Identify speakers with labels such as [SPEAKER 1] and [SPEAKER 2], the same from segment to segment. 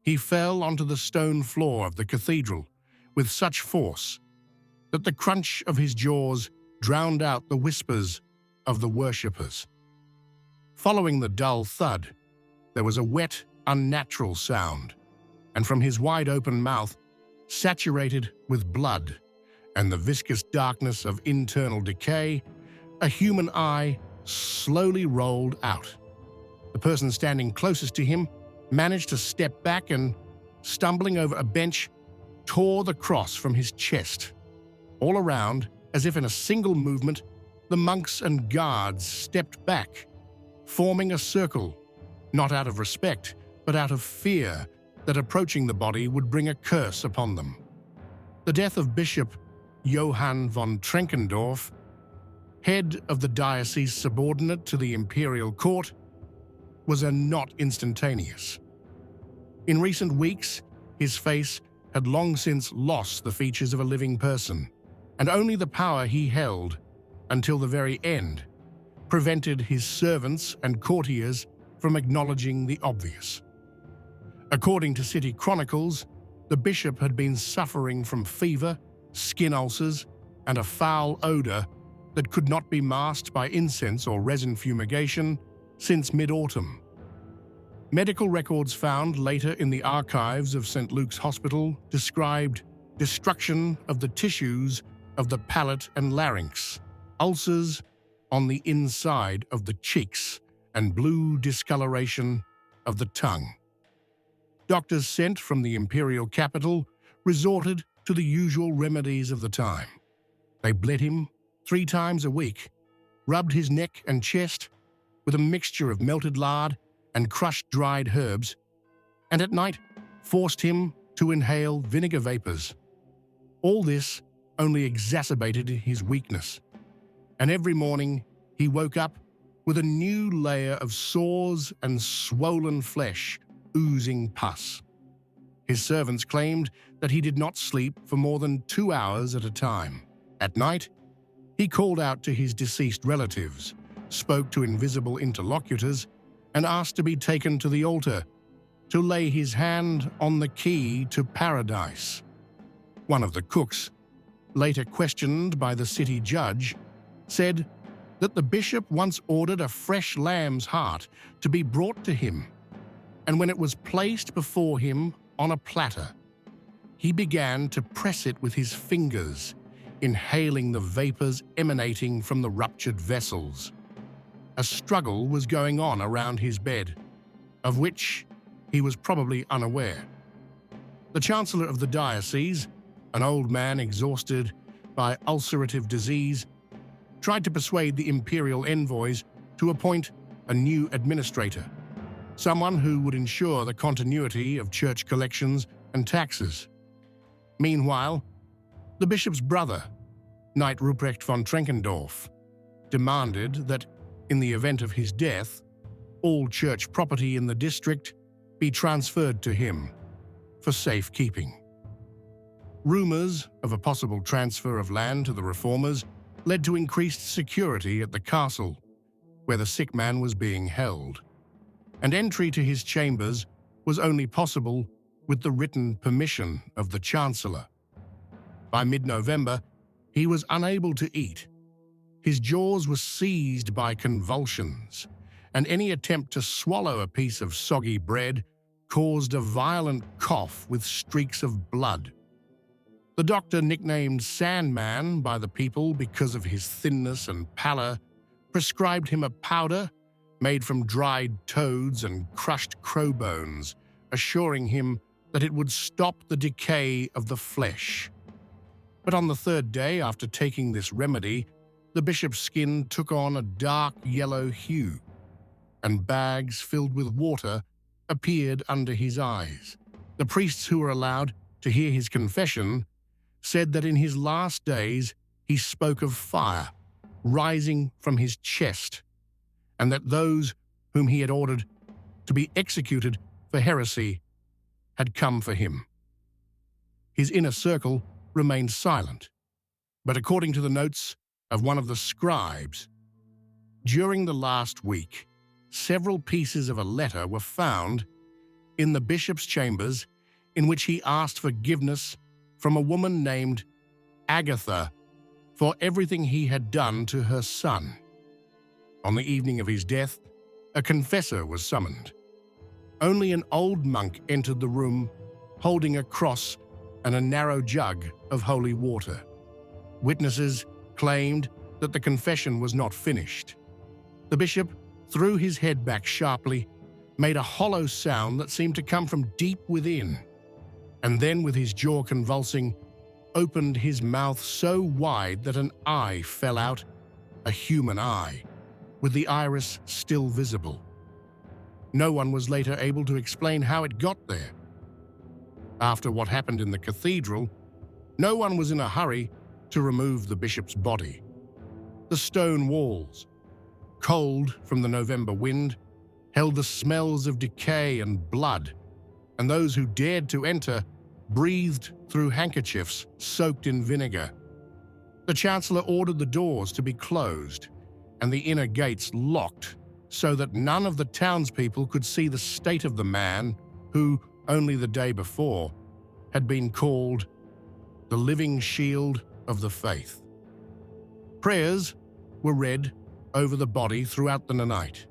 [SPEAKER 1] He fell onto the stone floor of the cathedral with such force that the crunch of his jaws drowned out the whispers of the worshippers. Following the dull thud, there was a wet, unnatural sound, and from his wide-open mouth, saturated with blood and the viscous darkness of internal decay, a human eye slowly rolled out. The person standing closest to him managed to step back and, stumbling over a bench, tore the cross from his chest. All around, as if in a single movement, the monks and guards stepped back, forming a circle, not out of respect, but out of fear that approaching the body would bring a curse upon them. The death of Bishop Johann von Trenkendorf, head of the diocese subordinate to the imperial court, was not instantaneous. In recent weeks, his face had long since lost the features of a living person, and only the power he held, until the very end, prevented his servants and courtiers from acknowledging the obvious. According to city chronicles, the bishop had been suffering from fever, skin ulcers, and a foul odor that could not be masked by incense or resin fumigation since mid-autumn. Medical records found later in the archives of St. Luke's Hospital described destruction of the tissues of the palate and larynx, ulcers on the inside of the cheeks, and blue discoloration of the tongue. Doctors sent from the imperial capital resorted to the usual remedies of the time. They bled him 3 times a week, rubbed his neck and chest with a mixture of melted lard and crushed dried herbs, and at night forced him to inhale vinegar vapors. All this only exacerbated his weakness, and every morning he woke up with a new layer of sores and swollen flesh oozing pus. His servants claimed that he did not sleep for more than 2 hours at a time. At night, he called out to his deceased relatives, spoke to invisible interlocutors, and asked to be taken to the altar to lay his hand on the key to paradise. One of the cooks, later questioned by the city judge, said that the bishop once ordered a fresh lamb's heart to be brought to him, and when it was placed before him on a platter, he began to press it with his fingers, inhaling the vapors emanating from the ruptured vessels. A struggle was going on around his bed, of which he was probably unaware. The chancellor of the diocese, an old man exhausted by ulcerative disease, tried to persuade the imperial envoys to appoint a new administrator, someone who would ensure the continuity of church collections and taxes. Meanwhile, the bishop's brother, Knight Ruprecht von Trenkendorf, demanded that, in the event of his death, all church property in the district be transferred to him for safekeeping. Rumors of a possible transfer of land to the reformers led to increased security at the castle, where the sick man was being held, and entry to his chambers was only possible with the written permission of the chancellor. By mid-November, he was unable to eat. His jaws were seized by convulsions, and any attempt to swallow a piece of soggy bread caused a violent cough with streaks of blood. The doctor, nicknamed Sandman by the people because of his thinness and pallor, prescribed him a powder made from dried toads and crushed crow bones, assuring him that it would stop the decay of the flesh. But on the 3rd day after taking this remedy, the bishop's skin took on a dark yellow hue, and bags filled with water appeared under his eyes. The priests who were allowed to hear his confession said that in his last days he spoke of fire rising from his chest, and that those whom he had ordered to be executed for heresy had come for him. His inner circle remained silent, but according to the notes of one of the scribes, during the last week, several pieces of a letter were found in the bishop's chambers, in which he asked forgiveness from a woman named Agatha for everything he had done to her son. On the evening of his death, a confessor was summoned. Only an old monk entered the room, holding a cross and a narrow jug of holy water. Witnesses claimed that the confession was not finished. The bishop threw his head back sharply, made a hollow sound that seemed to come from deep within, and then, with his jaw convulsing, opened his mouth so wide that an eye fell out, a human eye, with the iris still visible. No one was later able to explain how it got there. After what happened in the cathedral, no one was in a hurry to remove the bishop's body. The stone walls, cold from the November wind, held the smells of decay and blood, and those who dared to enter breathed through handkerchiefs soaked in vinegar. The chancellor ordered the doors to be closed and the inner gates locked so that none of the townspeople could see the state of the man who, only the day before, had been called the living shield of the faith. Prayers were read over the body throughout the night,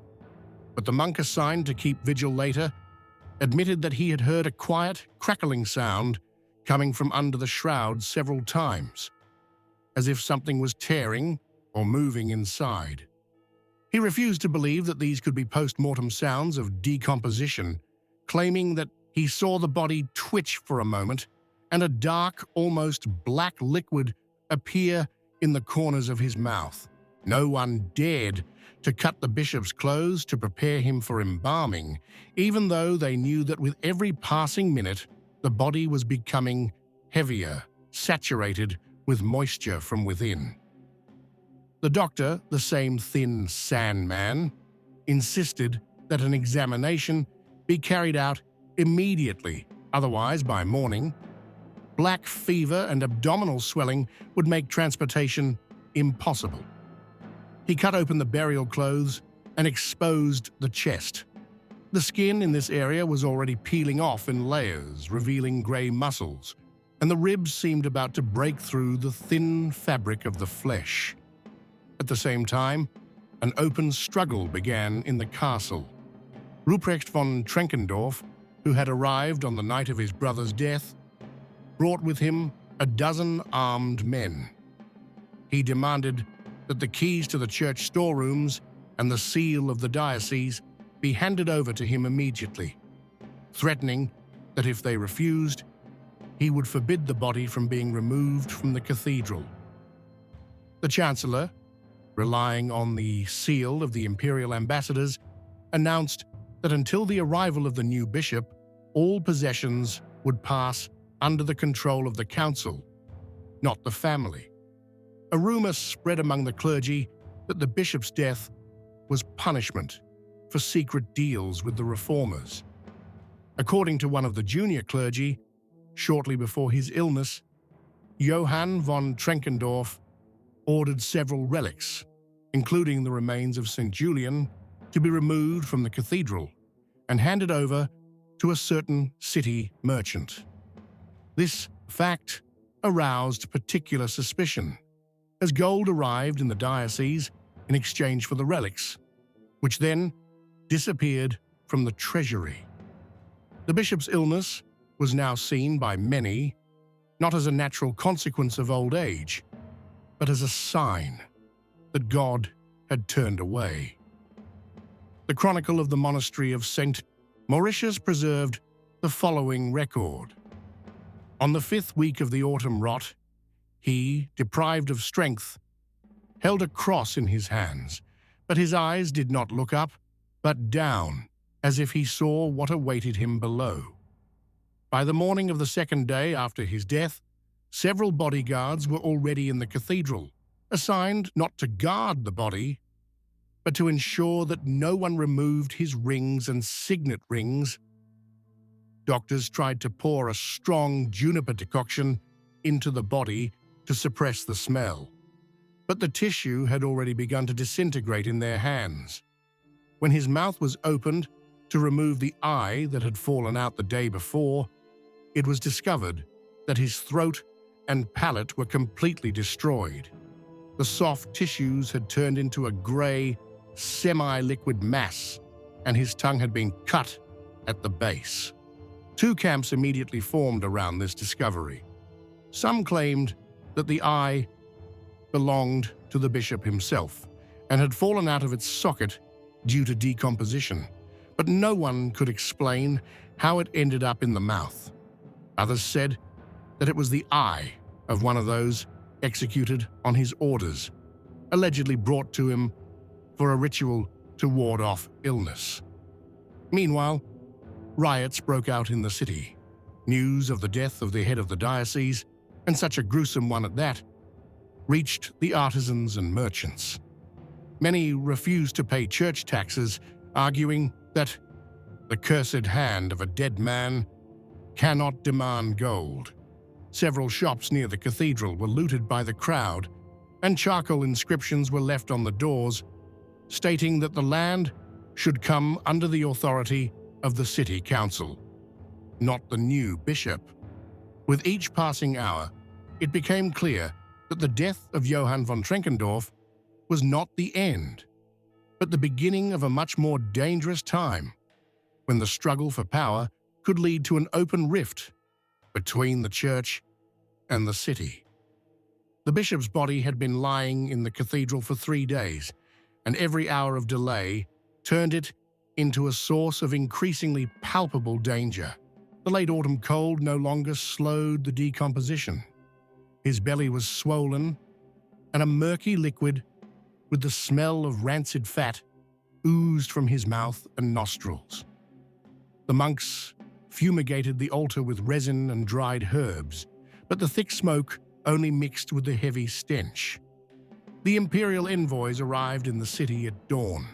[SPEAKER 1] but the monk assigned to keep vigil later admitted that he had heard a quiet, crackling sound coming from under the shroud several times, as if something was tearing or moving inside. He refused to believe that these could be post-mortem sounds of decomposition, claiming that he saw the body twitch for a moment and a dark, almost black liquid appear in the corners of his mouth. No one dared to cut the bishop's clothes to prepare him for embalming, even though they knew that with every passing minute, the body was becoming heavier, saturated with moisture from within. The doctor, the same thin Sandman, insisted that an examination be carried out immediately, otherwise by morning, black fever and abdominal swelling would make transportation impossible. He cut open the burial clothes and exposed the chest. The skin in this area was already peeling off in layers, revealing grey muscles, and the ribs seemed about to break through the thin fabric of the flesh. At the same time, an open struggle began in the castle. Ruprecht von Trenkendorf, who had arrived on the night of his brother's death, brought with him a dozen armed men. He demanded that the keys to the church storerooms and the seal of the diocese be handed over to him immediately, threatening that if they refused, he would forbid the body from being removed from the cathedral. The chancellor, relying on the seal of the imperial ambassadors, announced that until the arrival of the new bishop, all possessions would pass under the control of the council, not the family. A rumor spread among the clergy that the bishop's death was punishment for secret deals with the reformers. According to one of the junior clergy, shortly before his illness, Johann von Trenkendorf ordered several relics, including the remains of St. Julian, to be removed from the cathedral and handed over to a certain city merchant. This fact aroused particular suspicion, as gold arrived in the diocese in exchange for the relics, which then disappeared from the treasury. The bishop's illness was now seen by many not as a natural consequence of old age, but as a sign that God had turned away. The Chronicle of the Monastery of St. Mauritius preserved the following record. On the 5th week of the autumn rot, he, deprived of strength, held a cross in his hands, but his eyes did not look up, but down, as if he saw what awaited him below. By the morning of the 2nd day after his death, several bodyguards were already in the cathedral, assigned not to guard the body, but to ensure that no one removed his rings and signet rings. Doctors tried to pour a strong juniper decoction into the body to suppress the smell, but the tissue had already begun to disintegrate in their hands. When his mouth was opened to remove the eye that had fallen out the day before, it was discovered that his throat and palate were completely destroyed. The soft tissues had turned into a grey, semi-liquid mass, and his tongue had been cut at the base. Two camps immediately formed around this discovery. Some claimed that the eye belonged to the bishop himself and had fallen out of its socket due to decomposition, but no one could explain how it ended up in the mouth. Others said that it was the eye of one of those executed on his orders, allegedly brought to him for a ritual to ward off illness. Meanwhile, riots broke out in the city. News of the death of the head of the diocese, and such a gruesome one at that, reached the artisans and merchants. Many refused to pay church taxes, arguing that the cursed hand of a dead man cannot demand gold. Several shops near the cathedral were looted by the crowd, and charcoal inscriptions were left on the doors, stating that the land should come under the authority of the city council, not the new bishop. With each passing hour, it became clear that the death of Johann von Trenkendorf was not the end, but the beginning of a much more dangerous time, when the struggle for power could lead to an open rift between the church and the city. The bishop's body had been lying in the cathedral for 3 days, and every hour of delay turned it into a source of increasingly palpable danger. The late autumn cold no longer slowed the decomposition. His belly was swollen, and a murky liquid with the smell of rancid fat oozed from his mouth and nostrils. The monks fumigated the altar with resin and dried herbs, but the thick smoke only mixed with the heavy stench. The imperial envoys arrived in the city at dawn.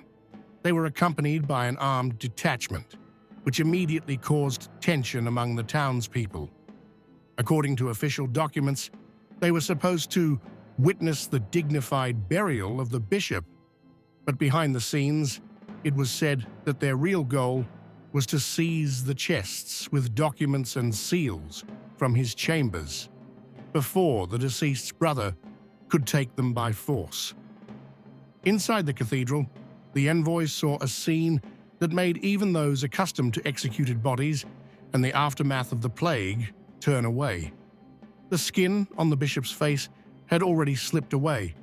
[SPEAKER 1] They were accompanied by an armed detachment, which immediately caused tension among the townspeople. According to official documents, they were supposed to witness the dignified burial of the bishop, but behind the scenes, it was said that their real goal was to seize the chests with documents and seals from his chambers before the deceased's brother could take them by force. Inside the cathedral, the envoys saw a scene that made even those accustomed to executed bodies and the aftermath of the plague turn away. The skin on the bishop's face had already slipped away,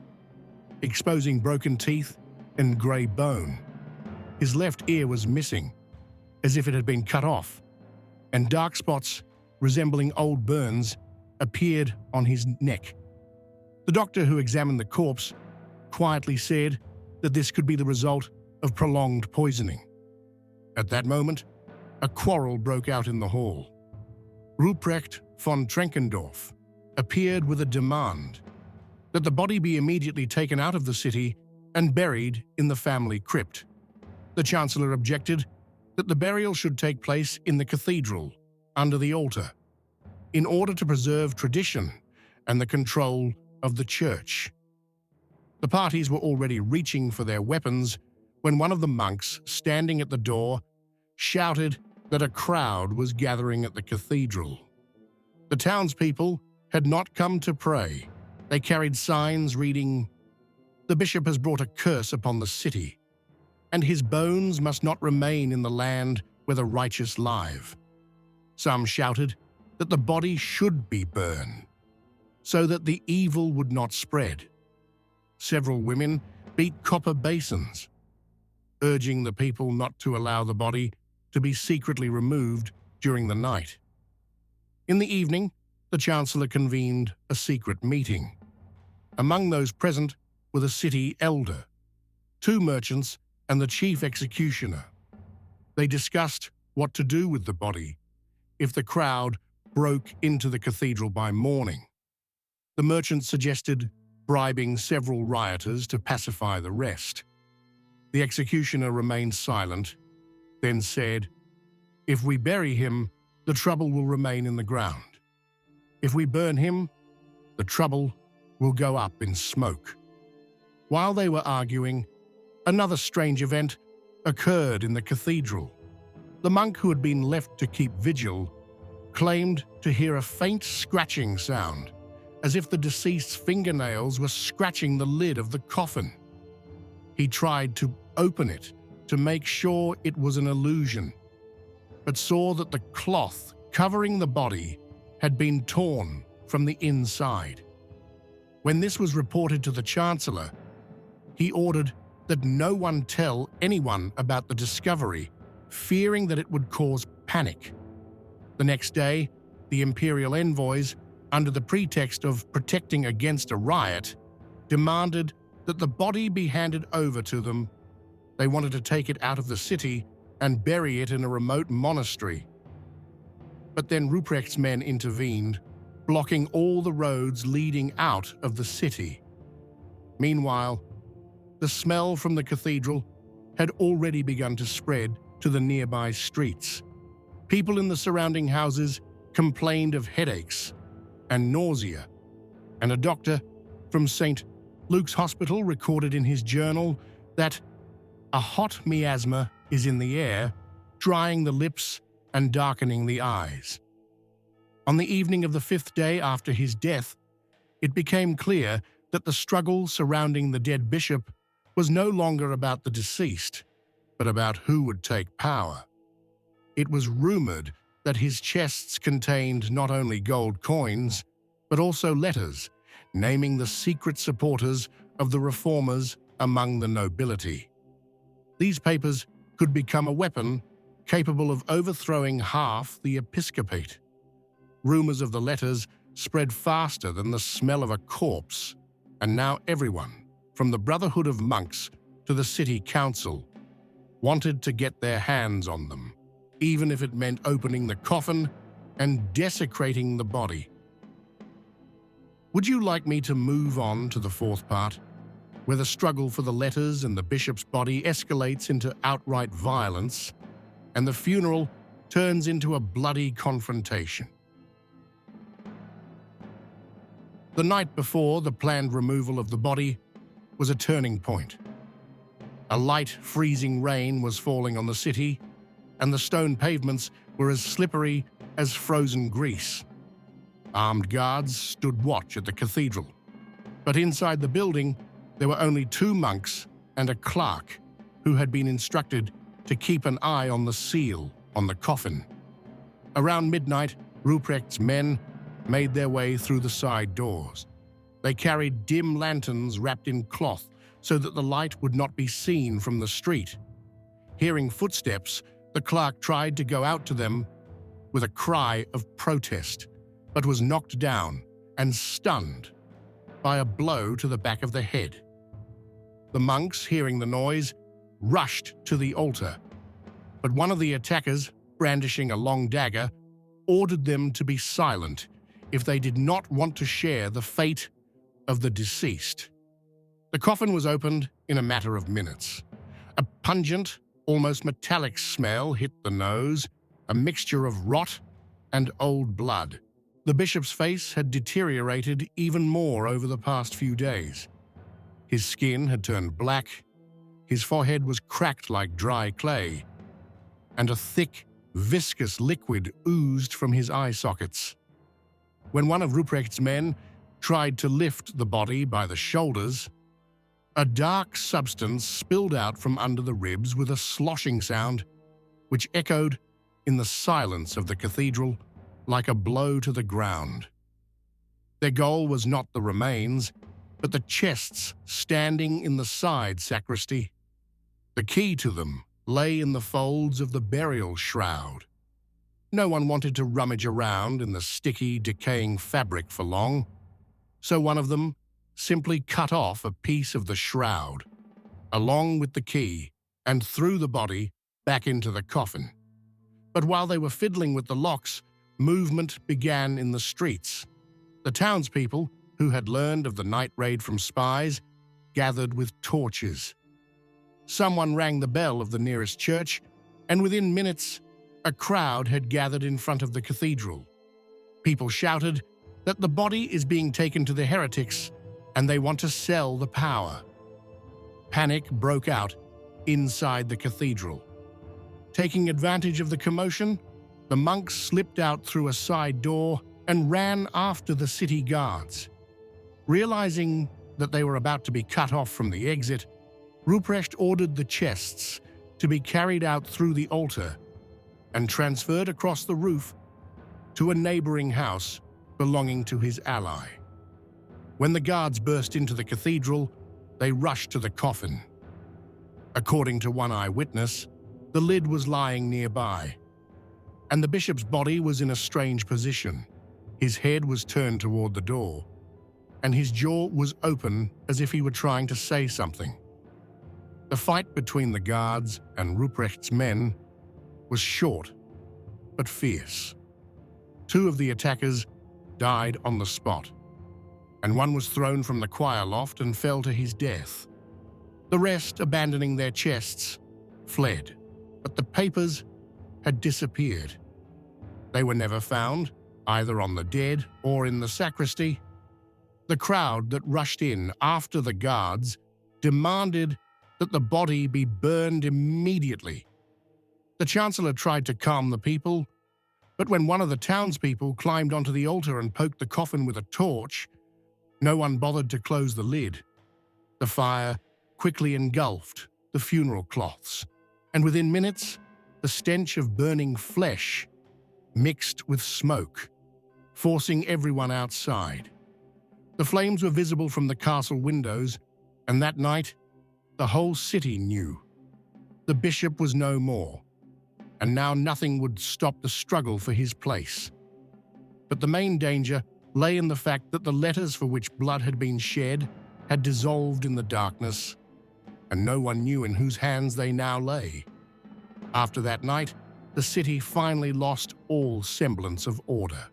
[SPEAKER 1] exposing broken teeth and grey bone. His left ear was missing, as if it had been cut off, and dark spots resembling old burns appeared on his neck. The doctor who examined the corpse quietly said that this could be the result of prolonged poisoning. At that moment, a quarrel broke out in the hall. Ruprecht von Trenkendorf appeared with a demand that the body be immediately taken out of the city and buried in the family crypt. The Chancellor objected that the burial should take place in the cathedral, under the altar, in order to preserve tradition and the control of the church. The parties were already reaching for their weapons when one of the monks standing at the door shouted that a crowd was gathering at the cathedral. The townspeople had not come to pray. They carried signs reading, "The bishop has brought a curse upon the city, and his bones must not remain in the land where the righteous live." Some shouted that the body should be burned, so that the evil would not spread. Several women beat copper basins, urging the people not to allow the body to be secretly removed during the night. In the evening, the Chancellor convened a secret meeting. Among those present were the city elder, 2 merchants, and the chief executioner. They discussed what to do with the body if the crowd broke into the cathedral by morning. The merchants suggested bribing several rioters to pacify the rest. The executioner remained silent, then said, "If we bury him, the trouble will remain in the ground. If we burn him, the trouble will go up in smoke." While they were arguing, another strange event occurred in the cathedral. The monk who had been left to keep vigil claimed to hear a faint scratching sound, as if the deceased's fingernails were scratching the lid of the coffin. He tried to open it to make sure it was an illusion, but saw that the cloth covering the body had been torn from the inside. When this was reported to the Chancellor, he ordered that no one tell anyone about the discovery, fearing that it would cause panic. The next day, the imperial envoys, under the pretext of protecting against a riot, demanded that the body be handed over to them. They wanted to take it out of the city and bury it in a remote monastery. But then Ruprecht's men intervened, blocking all the roads leading out of the city. Meanwhile, the smell from the cathedral had already begun to spread to the nearby streets. People in the surrounding houses complained of headaches and nausea, and a doctor from St. Luke's Hospital recorded in his journal that a hot miasma is in the air, drying the lips and darkening the eyes. On the evening of the 5th day after his death, it became clear that the struggle surrounding the dead bishop was no longer about the deceased, but about who would take power. It was rumored that his chests contained not only gold coins, but also letters naming the secret supporters of the reformers among the nobility. These papers could become a weapon capable of overthrowing half the episcopate. Rumors of the letters spread faster than the smell of a corpse, and now everyone, from the Brotherhood of Monks to the city council, wanted to get their hands on them, even if it meant opening the coffin and desecrating the body. Would you like me to move on to the 4th part, where the struggle for the letters and the bishop's body escalates into outright violence, and the funeral turns into a bloody confrontation? The night before the planned removal of the body was a turning point. A light, freezing rain was falling on the city, and the stone pavements were as slippery as frozen grease. Armed guards stood watch at the cathedral, but inside the building there were only 2 monks and a clerk who had been instructed to keep an eye on the seal on the coffin. Around midnight, Ruprecht's men made their way through the side doors. They carried dim lanterns wrapped in cloth so that the light would not be seen from the street. Hearing footsteps, the clerk tried to go out to them with a cry of protest, but was knocked down and stunned by a blow to the back of the head. The monks, hearing the noise, rushed to the altar, but one of the attackers, brandishing a long dagger, ordered them to be silent if they did not want to share the fate of the deceased. The coffin was opened in a matter of minutes. A pungent, almost metallic smell hit the nose, a mixture of rot and old blood. The bishop's face had deteriorated even more over the past few days. His skin had turned black, his forehead was cracked like dry clay, and a thick, viscous liquid oozed from his eye sockets. When one of Ruprecht's men tried to lift the body by the shoulders, a dark substance spilled out from under the ribs with a sloshing sound, which echoed in the silence of the cathedral like a blow to the ground. Their goal was not the remains, but the chests standing in the side sacristy. The key to them lay in the folds of the burial shroud. No one wanted to rummage around in the sticky, decaying fabric for long, so one of them simply cut off a piece of the shroud, along with the key, and threw the body back into the coffin. But while they were fiddling with the locks, movement began in the streets. The townspeople, who had learned of the night raid from spies, gathered with torches. Someone rang the bell of the nearest church, and within minutes, a crowd had gathered in front of the cathedral. People shouted that the body is being taken to the heretics, and they want to sell the power. Panic broke out inside the cathedral. Taking advantage of the commotion, the monks slipped out through a side door and ran after the city guards. Realizing that they were about to be cut off from the exit, Ruprecht ordered the chests to be carried out through the altar and transferred across the roof to a neighboring house belonging to his ally. When the guards burst into the cathedral, they rushed to the coffin. According to one eyewitness, the lid was lying nearby, and the bishop's body was in a strange position. His head was turned toward the door, and his jaw was open as if he were trying to say something. The fight between the guards and Ruprecht's men was short but fierce. 2 of the attackers died on the spot, and one was thrown from the choir loft and fell to his death. The rest, abandoning their chests, fled, but the papers had disappeared. They were never found, either on the dead or in the sacristy. The crowd that rushed in after the guards demanded that the body be burned immediately. The chancellor tried to calm the people, but when one of the townspeople climbed onto the altar and poked the coffin with a torch, no one bothered to close the lid. The fire quickly engulfed the funeral cloths, and within minutes, the stench of burning flesh mixed with smoke, forcing everyone outside. The flames were visible from the castle windows, and that night, the whole city knew. The bishop was no more, and now nothing would stop the struggle for his place. But the main danger lay in the fact that the letters for which blood had been shed had dissolved in the darkness, and no one knew in whose hands they now lay. After that night, the city finally lost all semblance of order.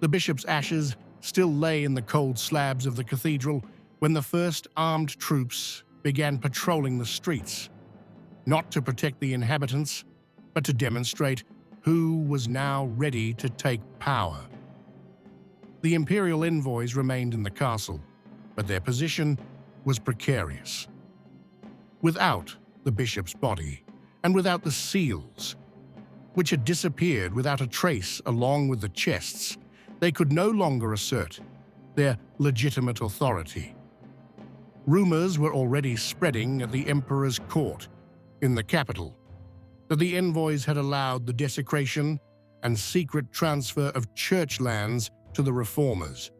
[SPEAKER 1] The bishop's ashes still lay in the cold slabs of the cathedral when the first armed troops began patrolling the streets, not to protect the inhabitants, but to demonstrate who was now ready to take power. The imperial envoys remained in the castle, but their position was precarious. Without the bishop's body, and without the seals, which had disappeared without a trace along with the chests, they could no longer assert their legitimate authority. Rumors were already spreading at the emperor's court in the capital that the envoys had allowed the desecration and secret transfer of church lands to the reformers.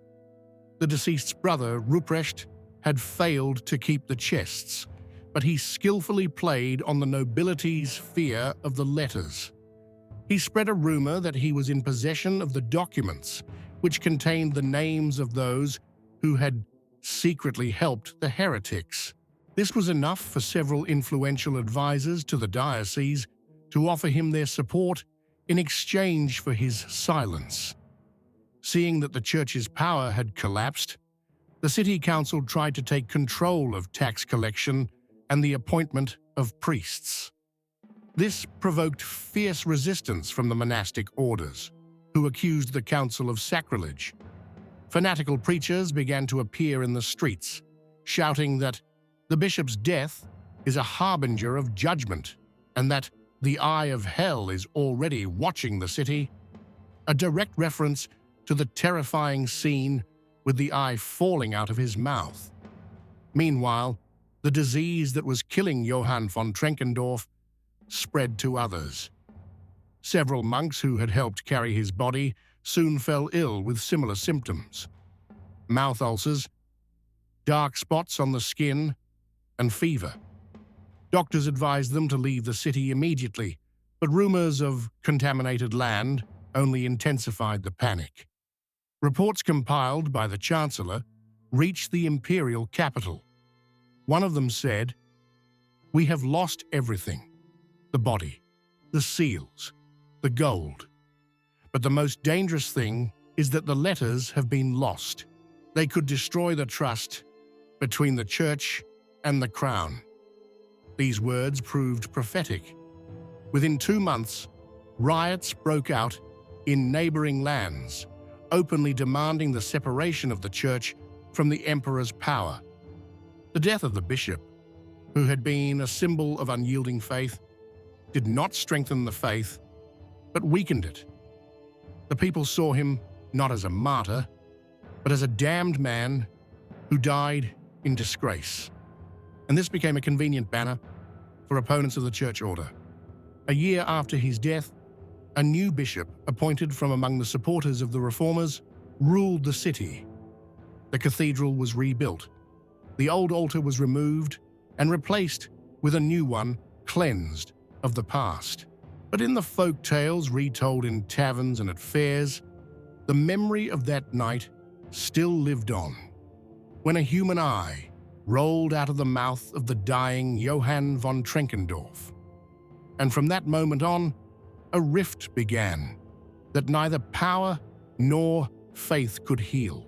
[SPEAKER 1] The deceased's brother, Ruprecht, had failed to keep the chests, but he skillfully played on the nobility's fear of the letters. He spread a rumor that he was in possession of the documents which contained the names of those who had secretly helped the heretics. This was enough for several influential advisors to the diocese to offer him their support in exchange for his silence. Seeing that the church's power had collapsed, the city council tried to take control of tax collection and the appointment of priests. This provoked fierce resistance from the monastic orders, who accused the council of sacrilege. Fanatical preachers began to appear in the streets, shouting that the bishop's death is a harbinger of judgment and that the eye of hell is already watching the city, a direct reference to the terrifying scene with the eye falling out of his mouth. Meanwhile, the disease that was killing Johann von Trenkendorf spread to others. Several monks who had helped carry his body soon fell ill with similar symptoms: mouth ulcers, dark spots on the skin, and fever. Doctors advised them to leave the city immediately, but rumors of contaminated land only intensified the panic. Reports compiled by the chancellor reached the imperial capital. One of them said, "We have lost everything: the body, the seals, the gold. But the most dangerous thing is that the letters have been lost. They could destroy the trust between the church and the crown." These words proved prophetic. Within 2 months, riots broke out in neighboring lands, openly demanding the separation of the church from the emperor's power. The death of the bishop, who had been a symbol of unyielding faith, did not strengthen the faith, but weakened it. The people saw him not as a martyr, but as a damned man who died in disgrace. And this became a convenient banner for opponents of the church order. A year after his death, a new bishop, appointed from among the supporters of the reformers, ruled the city. The cathedral was rebuilt. The old altar was removed and replaced with a new one, cleansed of the past. But in the folk tales retold in taverns and at fairs, the memory of that night still lived on, when a human eye rolled out of the mouth of the dying Johann von Trenkendorf. And from that moment on, a rift began that neither power nor faith could heal.